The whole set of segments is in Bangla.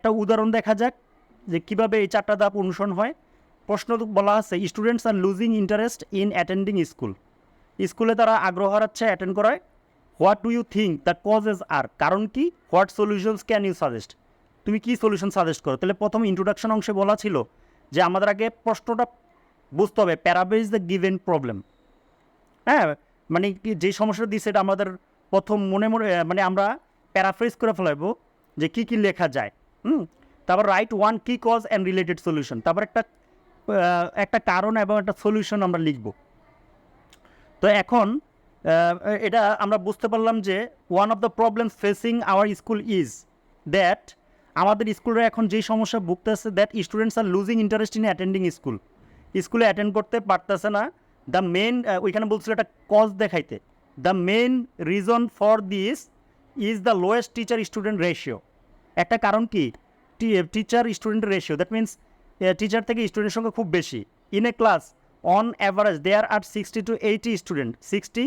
একটা উদাহরণ দেখা যাক যে কিভাবে এই 4টা ধাপ অনুসরণ হয়। প্রশ্ন বলা আছে students are losing interest in attending school. স্কুলে তারা আগ্রহ হারাচ্ছে অ্যাটেন্ড করায়। What do you think the causes are, কারণ কি? What solutions can you suggest, তুমি কি সলিউশন সাজেস্ট করো? তাহলে প্রথম ইন্ট্রোডাকশন অংশে বলা ছিল যে আমাদের আগে প্রশ্নটা বুঝতে হবে, প্যারাবেজ দ্য গিভেন প্রবলেম। হ্যাঁ, মানে যে সমস্যাটা দিচ্ছে এটা আমাদের প্রথম মনে মানে আমরা প্যারাফ্রেজ করে ফেলাবো যে কী কী লেখা যায়। তারপর রাইট ওয়ান কি কজ অ্যান্ড রিলেটেড সলিউশন, তারপর একটা কারণ এবং একটা সলিউশন আমরা লিখব। তো এখন এটা আমরা বুঝতে পারলাম যে one of the problem facing our school is that, আমাদের স্কুলে এখন যেই সমস্যা ভুগতেছে, that students are losing interest in attending স্কুলে অ্যাটেন্ড করতে পারতেছে না। দ্য মেন, ওইখানে বলছিল একটা কজ দেখাইতে, the main reason for this is the lowest teacher student ratio. একটা কারণ কি? Teacher student ratio, that means teacher থেকে স্টুডেন্টের সংখ্যা খুব বেশি। In a class on average there are 60 to 80 student, 60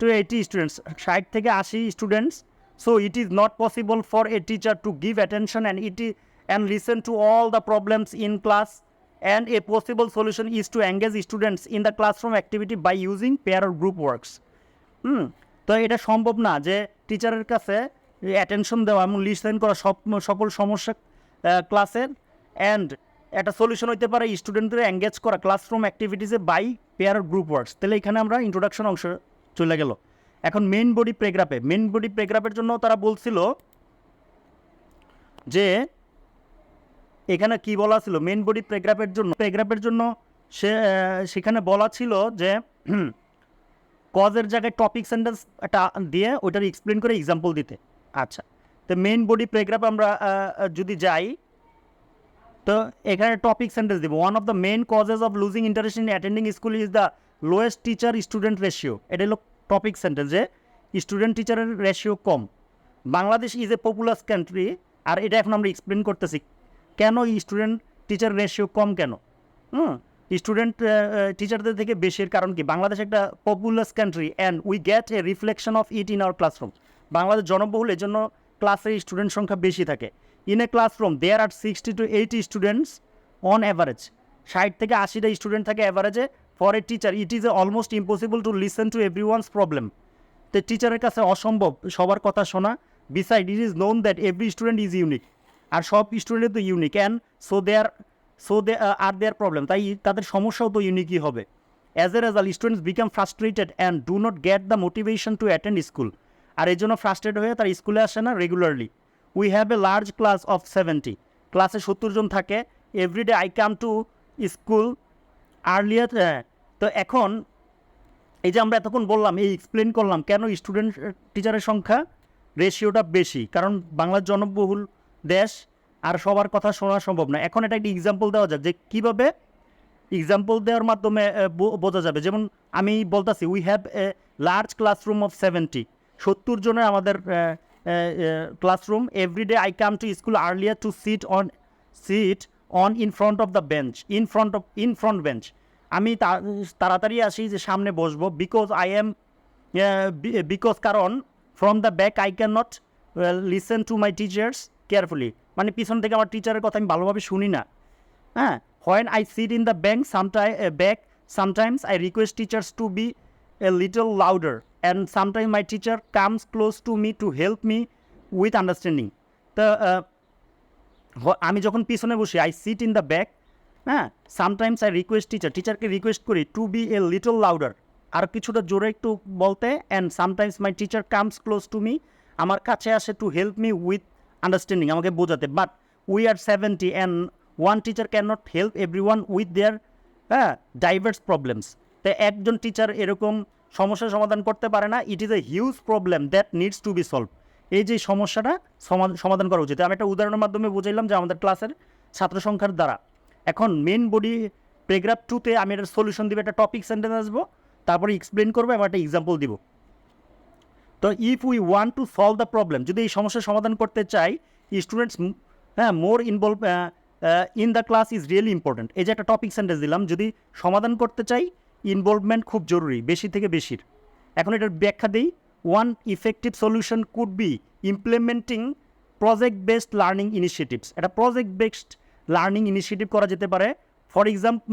to 80 students, 60 থেকে 80 students. So it is not possible for a teacher to give attention and listen to all the problems in class, and a possible solution is to engage students in the classroom activity by using pair or group works. তো এটা সম্ভব না যে টিচারের কাছে অ্যাটেনশন দেওয়া এবং লিসেন করা সকল সমস্যা ক্লাসের, অ্যান্ড একটা সলিউশন হইতে পারে স্টুডেন্টদের এঙ্গেজ করা ক্লাসরুম অ্যাক্টিভিটিসে by pair or group works. তাহলে এখানে আমরা ইন্ট্রোডাকশন অংশ চলে গেল। এখন মেইন বডি প্যারাগ্রাফের জন্য তারা বলছিল যে এখানে কি বলা ছিল মেইন বডি প্যারাগ্রাফের জন্য সেখানে বলা ছিল যে কজের জায়গায় টপিক সেন্টেন্স একটা দিয়ে ওইটার এক্সপ্লেন করে এক্সাম্পল দিতে। আচ্ছা, তো মেইন বডি প্যারাগ্রাফ আমরা যদি যাই, তো এখানে টপিক সেন্টেন্স দিব। One of the main causes of losing interest in attending school is the lowest teacher student ratio. এটা হলো টপিক সেন্টেন্স, যে স্টুডেন্ট টিচারের রেশিও কম। Bangladesh is a populous country, আর এটা এখন আমরা এক্সপ্লেন করতেছি কেন স্টুডেন্ট টিচার রেশিও কম কেন। স্টুডেন্ট টিচারদের থেকে বেশির কারণ কি? বাংলাদেশ একটা populous country and we get a reflection of it in our classroom. Bangladesh জনবহুল, এই জন্য ক্লাসে স্টুডেন্ট সংখ্যা বেশি থাকে। In a classroom there are 60 to 80 students on average, 60 থেকে 80টা স্টুডেন্ট থাকে অ্যাভারেজে। For a teacher it is almost impossible to listen to every one's problem. তো টিচারের কাছে অসম্ভব সবার কথা শোনা। Beside it is known that every student is unique, আর সব স্টুডেন্ট তো unique, and so they are their problem, তাই তাদের সমস্যাও তো ইউনিকই হবে। As a result students become frustrated and do not get the motivation to attend school, আর এই জন্য ফ্রাস্ট্রেট হয়ে তার স্কুলে আসে না regularly. We have a large class of 70, ক্লাসে 70 জন থাকে। Everyday I come to school earlier. তো এখন এই যে আমরা এতক্ষণ বললাম, এই এক্সপ্লেন করলাম কেন স্টুডেন্ট টিচারের সংখ্যা রেশিওটা বেশি, কারণ বাংলার জনবহুল দেশ আর সবার কথা শোনা সম্ভব না। এখন এটা একটা এক্সাম্পল দেওয়া যাক যে কীভাবে এক্সাম্পল দেওয়ার মাধ্যমে বোঝা যাবে। যেমন আমি বলতেছি we have a large classroom of 70, 70 জনের আমাদের classroom. Everyday I come to school earlier to sit on in front of the bench, in front bench. আমি তাড়াতাড়ি আসি যে সামনে বসবো। বিকজ কারণ from the back I can not listen to my teachers carefully, মানে পিছন থেকে আমার টিচারের কথা আমি ভালোভাবে শুনি না। হ্যাঁ, when I sit in the back sometimes I request teachers to be a little louder and sometime my teacher comes close to me to help me with understanding. তো আমি যখন পিছনে বসি I sit in the back, হ্যাঁ, সামটাইমস আই রিকোয়েস্ট টিচারকে রিকোয়েস্ট করি to be a little louder, আর কিছুটা জোরে একটু বলতে। And sometimes my teacher comes close to me, আমার কাছে আসে two help me with understanding, আমাকে বোঝাতে। But we are 70 and one teacher can not help every one with their diverse problems. তো একজন টিচার এরকম সমস্যার সমাধান করতে পারে না। It is a huge problem that needs to be solve. এই যে সমস্যাটা সমাধান করা উচিত। আমি একটা উদাহরণের মাধ্যমে বুঝাইলাম যে আমাদের ক্লাসের ছাত্র সংখ্যার দ্বারা। এখন মেন বডি প্যারাগ্রাফ 2-তে আমি একটা সলিউশন দিব, একটা টপিক সেন্টেন্স আসবো, তারপরে এক্সপ্লেন করবো এবং একটা এক্সাম্পল দিব। তো if we want to solve the problem, যদি এই সমস্যার সমাধান করতে চাই, students more involve in the class is really important. এই যে একটা টপিক সেন্টেন্স দিলাম, যদি সমাধান করতে চাই ইনভলভমেন্ট খুব জরুরি, বেশি থেকে বেশির। এখন এটার ব্যাখ্যা দিই। One effective solution could be implementing project based learning initiatives, এটা প্রজেক্ট বেসড লার্নিং ইনিশিয়েটিভ করা যেতে পারে। For example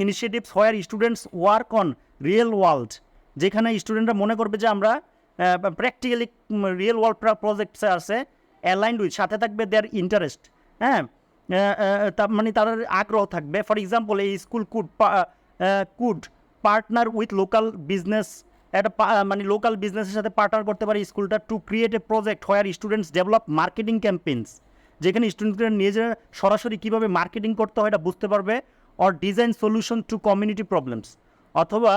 initiatives where students work on real world, যেখানে স্টুডেন্টরা মনে করবে যে আমরা প্র্যাকটিক্যালি রিয়েল ওয়ার্ল্ড প্রজেক্টসে আছে, অ্যালাইন্ড উইথ, সাথে থাকবে দেয়ার ইন্টারেস্ট, হ্যাঁ, মানে তাদের আগ্রহ থাকবে। ফর এক্সাম্পল এই school could partner with local business, একটা মানে লোকাল বিজনেসের সাথে পার্টনার করতে পারে স্কুলটা to create a project where students develop marketing campaigns, যেখানে স্টুডেন্টরা নিজেরা সরাসরি কীভাবে মার্কেটিং করতে হয় এটা বুঝতে পারবে। Or design solution to community problems, অথবা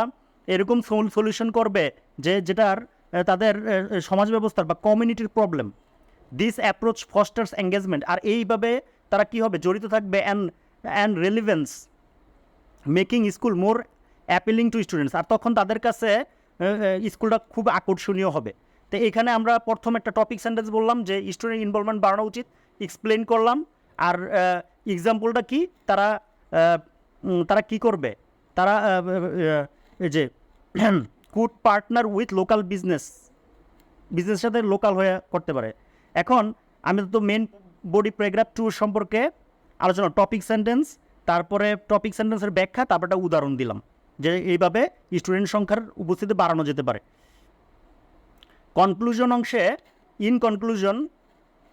এরকম সলিউশন করবে যেটার তাদের সমাজ ব্যবস্থার বা কমিউনিটির problem. This approach fosters engagement, আর এইভাবে তারা কী হবে, জড়িত থাকবে and relevance, making school more appealing to students, আর তখন তাদের কাছে স্কুলটা খুব আকর্ষণীয় হবে। তো এখানে আমরা প্রথম একটা টপিক সেন্টেন্স বললাম যে স্টুডেন্ট ইনভলভমেন্ট বাড়ানো উচিত, এক্সপ্লেন করলাম। আর এক্সাম্পলটা কি, তারা কি করবে, তারা এই যে কুড পার্টনার উইথ লোকাল বিজনেসের সাথে লোকাল হয়ে করতে পারে। এখন আমি তো মেন বডি প্যারাগ্রাফ 2 সম্পর্কে আলোচনা, টপিক সেন্টেন্স, তারপরে টপিক সেন্টেন্সের ব্যাখ্যা, তারপর একটা উদাহরণ দিলাম যে এইভাবে স্টুডেন্ট সংখ্যার উপস্থিতি বাড়ানো যেতে পারে। কনক্লুশন অংশে, ইন কনক্লুশন,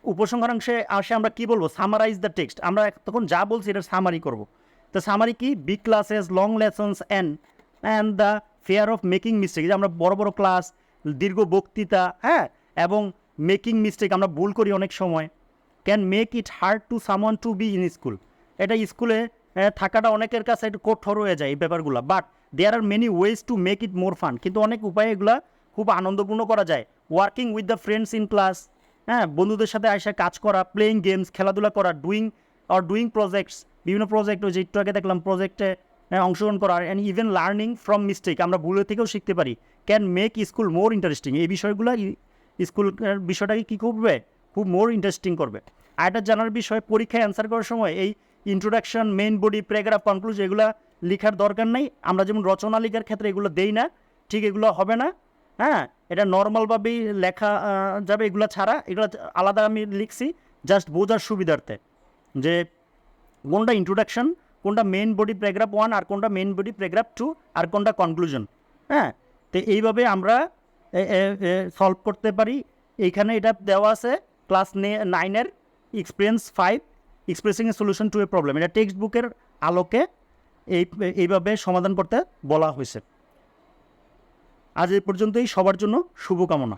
উপসংহার অংশে আসে আমরা কি বলবো, সামারাইজ দ্য টেক্সট। আমরা তখন যা বলছি এটা সামারি করব। তো সামারি কি, big classes, long lessons and the fair of making mistake, যে আমরা বড় বড় ক্লাস, দীর্ঘ বক্তৃতা, হ্যাঁ, এবং মেকিং মিস্টেক, আমরা ভুল করি অনেক সময়, can make it hard to someone to be in school, এটা স্কুলে থাকাটা অনেকের কাছে একটু কঠোর হয়ে যায় এই ব্যাপারগুলো। But there are many ways to make it more fun, কিন্তু অনেক উপায়ে এগুলো খুব আনন্দপূর্ণ করা যায়। Working with the friends in class, হ্যাঁ, বন্ধুদের সাথে এসে কাজ করা, প্লেয়িং গেমস, খেলাধুলা করা, ডুইং প্রজেক্টস, বিভিন্ন প্রজেক্ট, ওই যে একটু আগে দেখলাম প্রজেক্টে অংশগ্রহণ করা, and even learning from mistake, আমরা ভুলের থেকেও শিখতে পারি, can make school more interesting, এই বিষয়গুলো স্কুল বিষয়টাকে কী করবে, খুব মোর ইন্টারেস্টিং করবে। আর এটা জানার বিষয়, পরীক্ষায় অ্যান্সার করার সময় এই introduction, main body, paragraph, conclusion এগুলো লেখার দরকার নেই। আমরা যেমন রচনা লেখার ক্ষেত্রে এগুলো দেই না, ঠিক এগুলো হবে না, হ্যাঁ, এটা নর্মালভাবেই লেখা যাবে। এগুলো ছাড়া এগুলো আলাদা আমি লিখছি জাস্ট বোঝার সুবিধার্থে, যে কোনটা ইন্ট্রোডাকশন, কোনটা মেইন বডি প্যারাগ্রাফ 1, আর কোনটা মেইন বডি প্যারাগ্রাফ 2, আর কোনটা কনক্লুশন, হ্যাঁ। তো এইভাবে আমরা সলভ করতে পারি। এইখানে এটা দেওয়া আছে ক্লাস 9-এর experience 5, expressing a solution to a problem, এটা টেক্সট বুকের আলোকে এইভাবে সমাধান করতে বলা হয়েছে। আজ এই পর্যন্তই, সবার জন্য শুভকামনা।